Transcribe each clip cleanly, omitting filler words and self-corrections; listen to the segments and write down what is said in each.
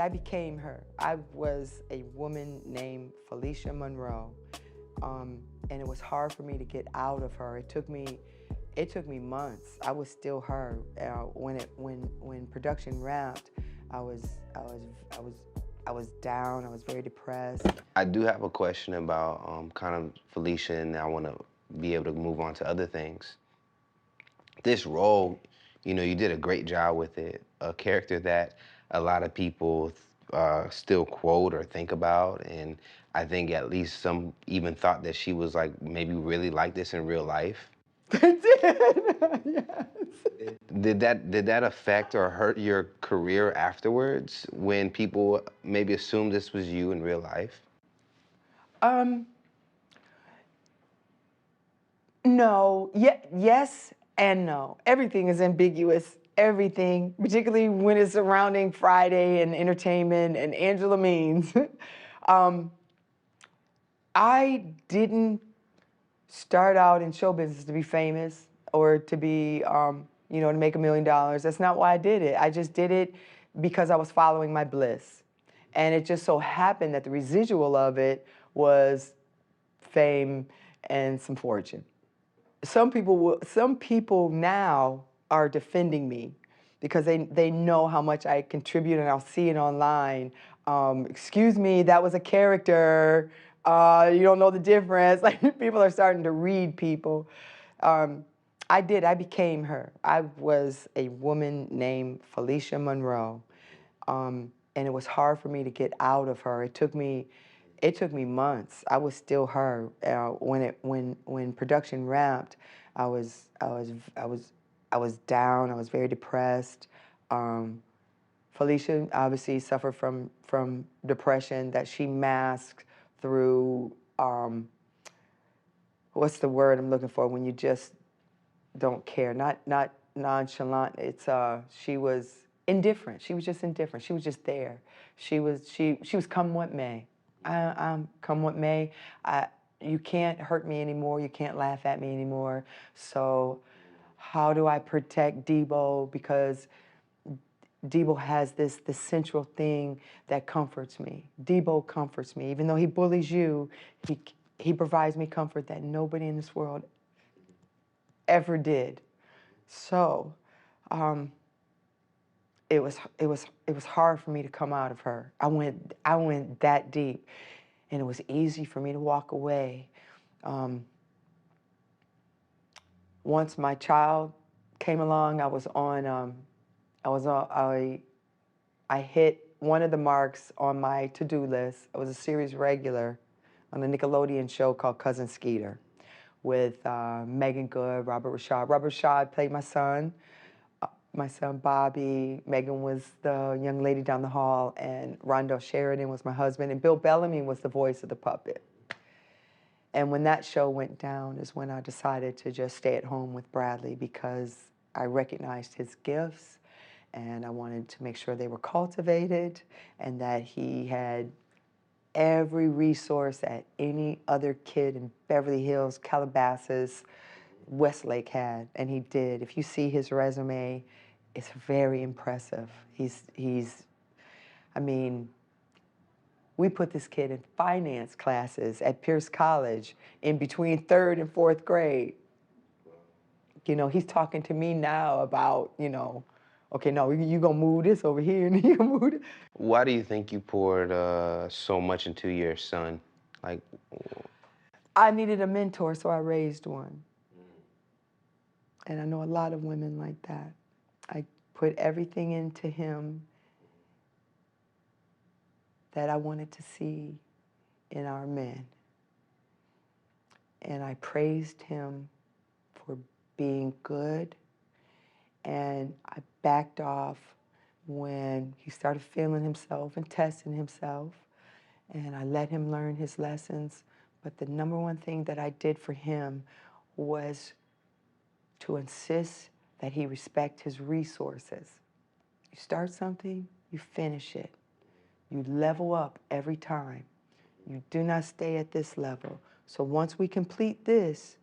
I became her. I was a woman named Felicia Monroe, and it was hard for me to get out of her. It took me months. I was still her. When production wrapped, I was I was I was I was down. I was very depressed. I do have a question about kind of Felicia, and I want to be able to move on to other things. This role, you know, you did a great job with it. A character that a lot of people still quote or think about, and I think at least some even thought that she was like maybe really like this in real life. They did. Yes. Did that affect or hurt your career afterwards when people maybe assumed this was you in real life? Um, no. Yes and no. Everything is ambiguous. Everything, particularly when it's surrounding Friday and entertainment and Angela Means. um, I didn't start out in show business to be famous or to be, to make $1 million. That's not why I did it. I just did it because I was following my bliss. And it just so happened that the residual of it was fame and some fortune. Some people now are defending me because they know how much I contribute, and I'll see it online. Excuse me, that was a character. You don't know the difference. Like, people are starting to read people. Um, I became her. I was a woman named Felicia Monroe. And it was hard for me to get out of her. It took me months. I was still her. When production wrapped, I was I was I was I was down. I was very depressed. Um, Felicia obviously suffered from depression that she masked through, what's the word I'm looking for, when you just don't care. Not nonchalant. She was indifferent. She was just indifferent. She was just there. She was come what may. I'm come what may. I You can't hurt me anymore. You can't laugh at me anymore. So how do I protect Debo? Because Debo has this central thing that comforts me. Debo comforts me. Even though he bullies you, he provides me comfort that nobody in this world ever did. So, um, it was hard for me to come out of her. I went that deep, and it was easy for me to walk away. Um, Once my child came along, I hit one of the marks on my to-do list. I was a series regular on a Nickelodeon show called Cousin Skeeter with Megan Good, Robert Rashad. Robert Rashad played my son Bobby. Megan was the young lady down the hall, and Rondell Sheridan was my husband, and Bill Bellamy was the voice of the puppet. And when that show went down is when I decided to just stay at home with Bradley, because I recognized his gifts and I wanted to make sure they were cultivated and that he had every resource that any other kid in Beverly Hills, Calabasas, Westlake had, and he did. If you see his resume, it's very impressive. I mean, we put this kid in finance classes at Pierce College in between third and fourth grade. He's talking to me now about, okay, no, you gonna move this over here and you gonna move it. Why do you think you poured so much into your son? Like, I needed a mentor, so I raised one. And I know a lot of women like that. I put everything into him that I wanted to see in our men. And I praised him for being good. And I backed off when he started feeling himself and testing himself. And I let him learn his lessons. But the number one thing that I did for him was to insist that he respect his resources. You start something, you finish it. You level up every time. You do not stay at this level. So once we complete this,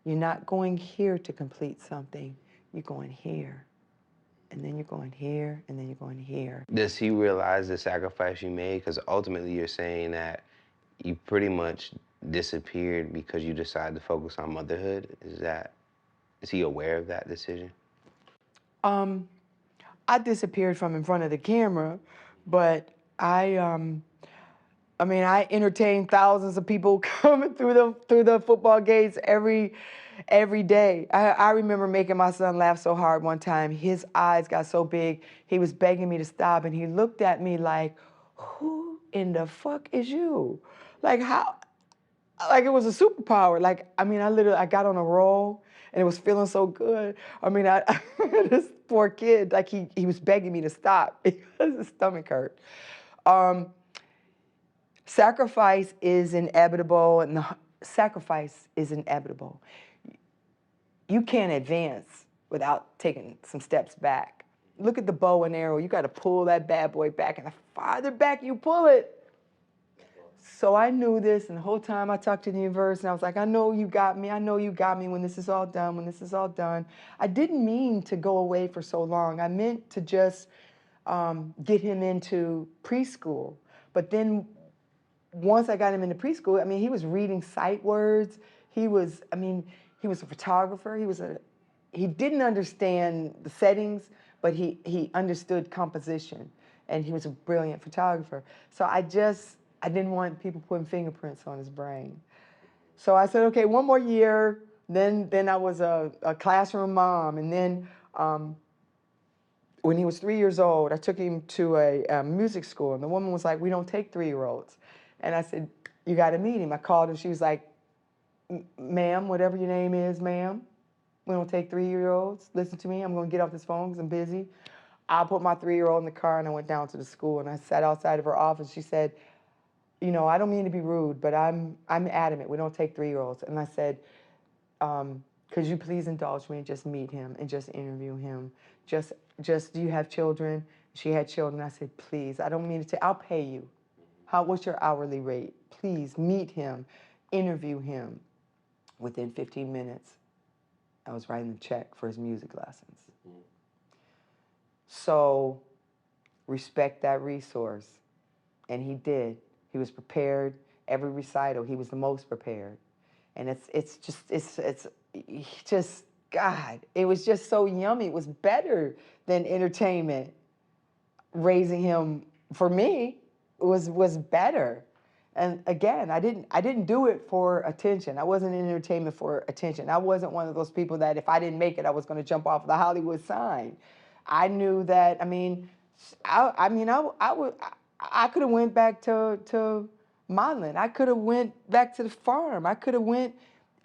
you're not going here to complete something, you're going here. and then you're going here, and then you're going here. Does he realize the sacrifice you made? Because ultimately you're saying that you pretty much disappeared because you decided to focus on motherhood. Is he aware of that decision? Um, I disappeared from in front of the camera, but I mean, I entertained thousands of people coming through the football gates every day. I remember making my son laugh so hard one time. His eyes got so big, he was begging me to stop, and he looked at me like, "Who in the fuck is you?" Like how? Like it was a superpower. Like I mean, I got on a roll, and it was feeling so good. I mean, this poor kid, like he was begging me to stop because his stomach hurt. Um, Sacrifice is inevitable, and the sacrifice is inevitable. You can't advance without taking some steps back. Look at the bow and arrow. You got to pull that bad boy back, and the farther back you pull it. So I knew this, and the whole time I talked to the universe, and I was like, I know you got me. I know you got me when this is all done, when this is all done. I didn't mean to go away for so long. I meant to just get him into preschool. But then once I got him into preschool, I mean, he was reading sight words. I mean, he was a photographer. He didn't understand the settings, but he understood composition, and he was a brilliant photographer. So I didn't want people putting fingerprints on his brain. So I said, okay, one more year. Then I was a classroom mom, and then when he was 3 years old, I took him to a music school, and the woman was like, "We don't take 3-year-olds." And I said, "You got to meet him." I called her. She was like, "Ma'am, whatever your name is, ma'am, we don't take 3-year-olds. Listen to me. I'm going to get off this phone because I'm busy." I put my 3-year-old in the car, and I went down to the school, and I sat outside of her office. She said, "You know, I don't mean to be rude, but I'm adamant. We don't take 3-year-olds." And I said, "Could you please indulge me and just meet him and just interview him? Just do you have children?" She had children. I said, "Please, I don't mean to. I'll pay you. What's your hourly rate? Please meet him, interview him." Within 15 minutes, I was writing the check for his music lessons. So respect that resource. And he did. He was prepared. Every recital, he was the most prepared. And it's just, God, it was just so yummy. It was better than entertainment. Raising him, for me, was better. And again, I didn't do it for attention. I wasn't in entertainment for attention. I wasn't one of those people that if I didn't make it, I was going to jump off the Hollywood sign. I knew that. I mean, I could have went back to modeling. I could have went back to the farm. I could have went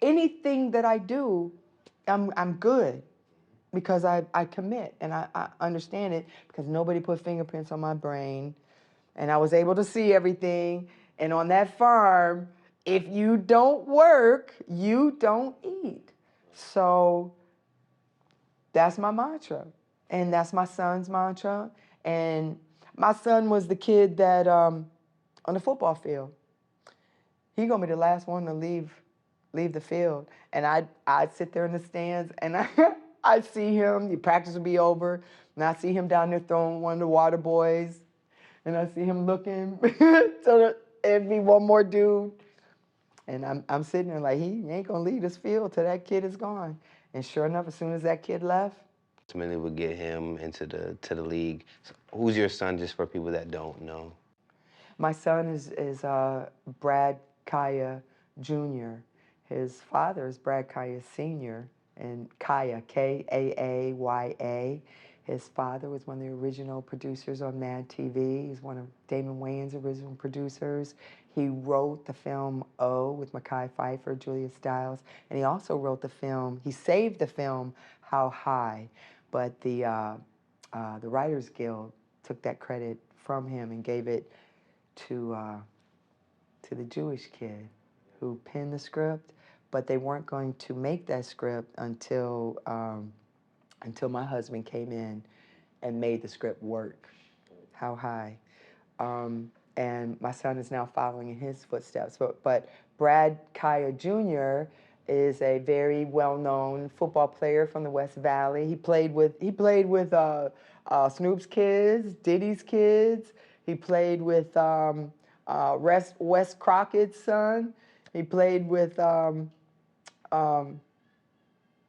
anything that I do. I'm good because I commit and I understand it because nobody put fingerprints on my brain, and I was able to see everything. And on that farm, if you don't work, you don't eat. So that's my mantra, and that's my son's mantra. And my son was the kid that on the football field, he gonna be the last one to leave the field, and I'd sit there in the stands, and I'd see him. The practice would be over, and I see him down there throwing one of the water boys, and I see him looking so it'd be one more dude, and I'm sitting there like he ain't gonna leave this field till that kid is gone. And sure enough, as soon as that kid left, Ultimately, would get him into the league. So who's your son, just for people that don't know? my son is Brad Kaya Jr. His father is Brad Kaya Sr. and Kaya, Kaaya. His father was one of the original producers on Mad TV. He's one of Damon Wayans' original producers. He wrote the film O with Mekhi Phifer, Julia Stiles, and he also wrote the film, he saved the film How High, but the Writers Guild took that credit from him and gave it to the Jewish kid who penned the script, but they weren't going to make that script until my husband came in and made the script work. How High. And my son is now following in his footsteps. But Brad Kaya Jr., is a very well-known football player from the West Valley. He played with Snoop's kids, Diddy's kids. He played with Wes Crockett's son. He played with um,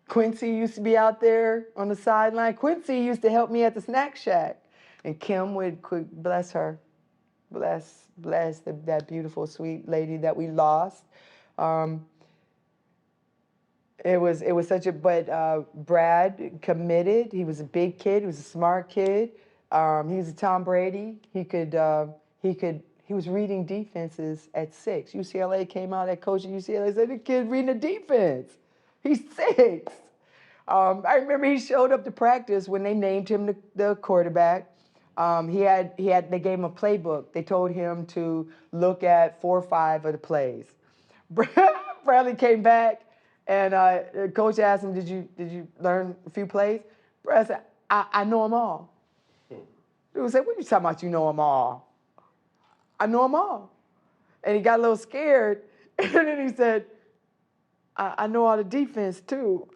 Quincy used to be out there on the sideline. Quincy used to help me at the snack shack, and Kim would bless her, bless that beautiful sweet lady that we lost. Um, it was such a Brad committed. He was a big kid. He was a smart kid. He was a Tom Brady. He was reading defenses at 6. UCLA came out. That coach at UCLA said the kid reading a defense. He's 6. I remember he showed up to practice when they named him the quarterback. They gave him a playbook. They told him to look at 4 or 5 of the plays. Bradley came back, and coach asked him, "Did you learn a few plays?" Brad said, "I know them all." Dude said, "What are you talking about? You know them all?" "I know them all." And he got a little scared, and then he said, I know all the defense too."